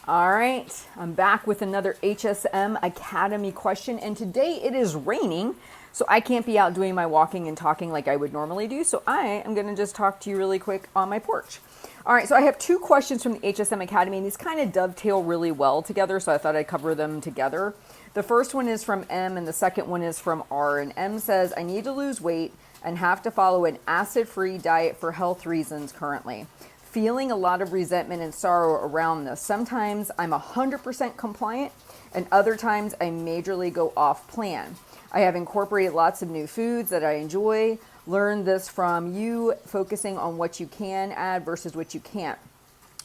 All right, I'm back with another HSM Academy question, and today it is raining, so I can't be out doing my walking and talking like I would normally do, so I am gonna just talk to you really quick on my porch. All right, so I have two questions from the HSM Academy, and these kind of dovetail really well together, so I thought I'd cover them together. The first one is from M, and the second one is from R, and M says, I need to lose weight and have to follow an acid-free diet for health reasons currently. Feeling a lot of resentment and sorrow around this. Sometimes I'm 100% compliant, and other times I majorly go off plan. I have incorporated lots of new foods that I enjoy. Learned this from you, focusing on what you can add versus what you can't.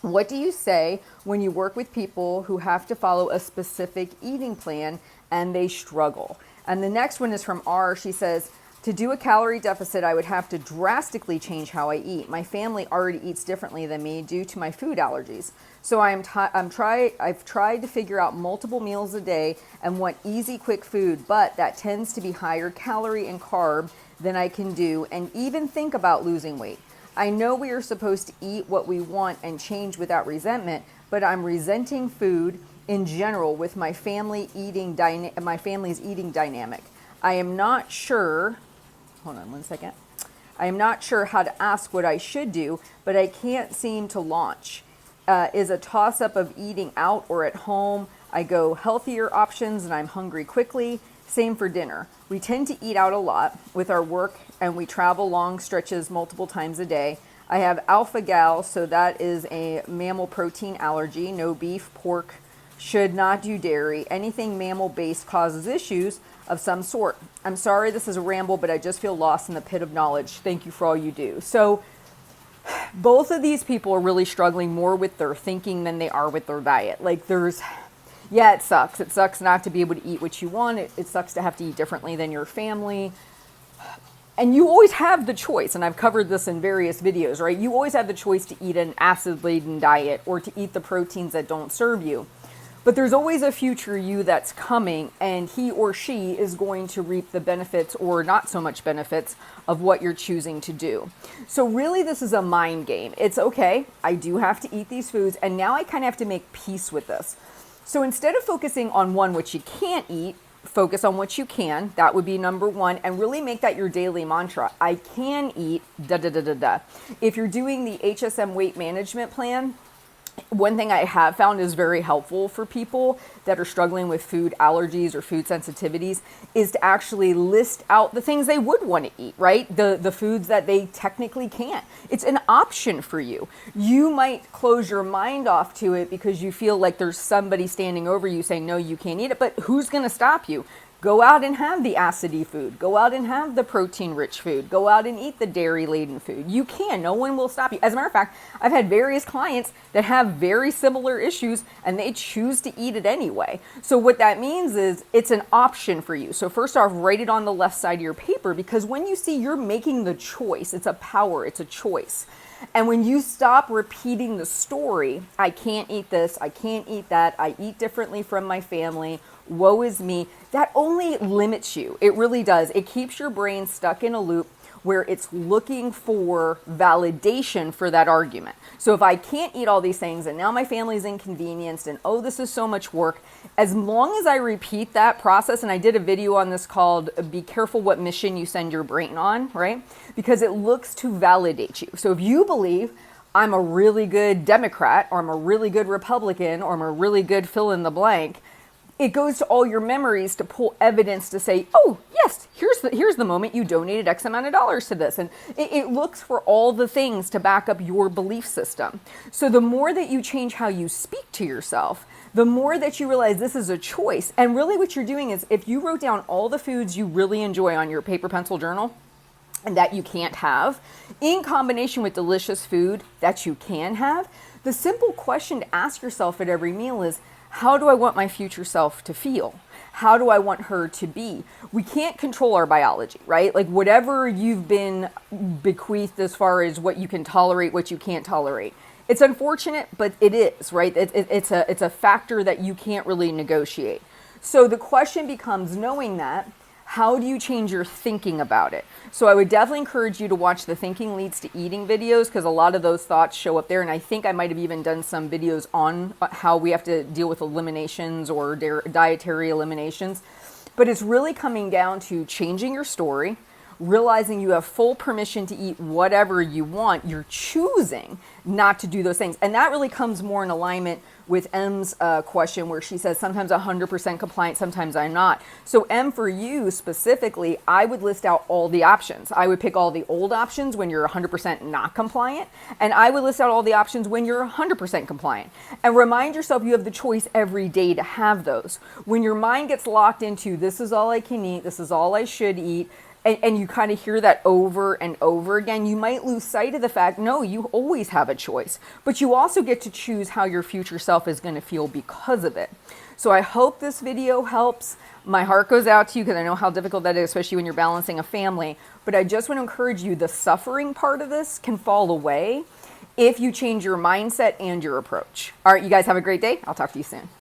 What do you say when you work with people who have to follow a specific eating plan and they struggle? And the next one is from R. She says, to do a calorie deficit, I would have to drastically change how I eat. My family already eats differently than me due to my food allergies. So I've tried to figure out multiple meals a day and want easy, quick food, but that tends to be higher calorie and carb than I can do and even think about losing weight. I know we are supposed to eat what we want and change without resentment, but I'm resenting food in general with my family's eating dynamic. I am not sure. Hold on one second. I am not sure how to ask what I should do, but I can't seem to launch. Is a toss-up of eating out or at home. I go healthier options and I'm hungry quickly. Same for dinner. We tend to eat out a lot with our work and we travel long stretches multiple times a day. I have alpha-gal, so that is a mammal protein allergy. No beef, pork, should not do dairy. Anything mammal-based causes issues of some sort. I'm sorry this is a ramble, but I just feel lost in the pit of knowledge. Thank you for all you do. So both of these people are really struggling more with their thinking than they are with their diet. Like it sucks. It sucks not to be able to eat what you want. It sucks to have to eat differently than your family. And you always have the choice, and I've covered this in various videos, right? You always have the choice to eat an acid-laden diet or to eat the proteins that don't serve you. But there's always a future you that's coming, and he or she is going to reap the benefits or not so much benefits of what you're choosing to do. So really this is a mind game. It's okay, I do have to eat these foods, and now I kind of have to make peace with this. So instead of focusing on what you can't eat, focus on what you can. That would be number one, and really make that your daily mantra. I can eat da da da da da. If you're doing the HSM weight management plan, one thing I have found is very helpful for people that are struggling with food allergies or food sensitivities is to actually list out the things they would want to eat, right? The foods that they technically can't. It's an option for you. You might close your mind off to it because you feel like there's somebody standing over you saying, no, you can't eat it, but who's going to stop you? Go out and have the acidy food. Go out and have the protein-rich food. Go out and eat the dairy-laden food. You can. No one will stop you. As a matter of fact, I've had various clients that have very similar issues and they choose to eat it anyway. So what that means is it's an option for you. So first off, write it on the left side of your paper, because when you see you're making the choice, it's a power, it's a choice. And when you stop repeating the story, I can't eat this, I can't eat that, I eat differently from my family, woe is me, that only limits you. It really does. It keeps your brain stuck in a loop where it's looking for validation for that argument. So if I can't eat all these things and now my family's inconvenienced and oh, this is so much work, as long as I repeat that process, and I did a video on this called Be Careful What Mission You Send Your Brain On, right? Because it looks to validate you. So if you believe I'm a really good Democrat or I'm a really good Republican or I'm a really good fill in the blank, it goes to all your memories to pull evidence to say, oh, yes, here's the moment you donated X amount of dollars to this. And it looks for all the things to back up your belief system. So the more that you change how you speak to yourself, the more that you realize this is a choice. And really what you're doing is if you wrote down all the foods you really enjoy on your paper pencil journal and that you can't have, in combination with delicious food that you can have, the simple question to ask yourself at every meal is, how do I want my future self to feel? How do I want her to be? We can't control our biology, right? Like whatever you've been bequeathed as far as what you can tolerate, what you can't tolerate. It's unfortunate, but it is, right? It's a factor that you can't really negotiate. So the question becomes, knowing that, How do you change your thinking about it? So I would definitely encourage you to watch the Thinking Leads to Eating videos, because a lot of those thoughts show up there. And I think I might have even done some videos on how we have to deal with eliminations or dietary eliminations. But it's really coming down to changing your story, realizing you have full permission to eat whatever you want. You're choosing not to do those things. And that really comes more in alignment with M's question, where she says, sometimes 100% compliant, sometimes I'm not. So M, for you specifically, I would list out all the options. I would pick all the old options when you're 100% not compliant, and I would list out all the options when you're 100% compliant. And remind yourself you have the choice every day to have those. When your mind gets locked into, this is all I can eat, this is all I should eat, and you kind of hear that over and over again, you might lose sight of the fact, no, you always have a choice, but you also get to choose how your future self is going to feel because of it. So I hope this video helps. My heart goes out to you because I know how difficult that is, especially when you're balancing a family. But I just want to encourage you, the suffering part of this can fall away if you change your mindset and your approach. All right, you guys have a great day. I'll talk to you soon.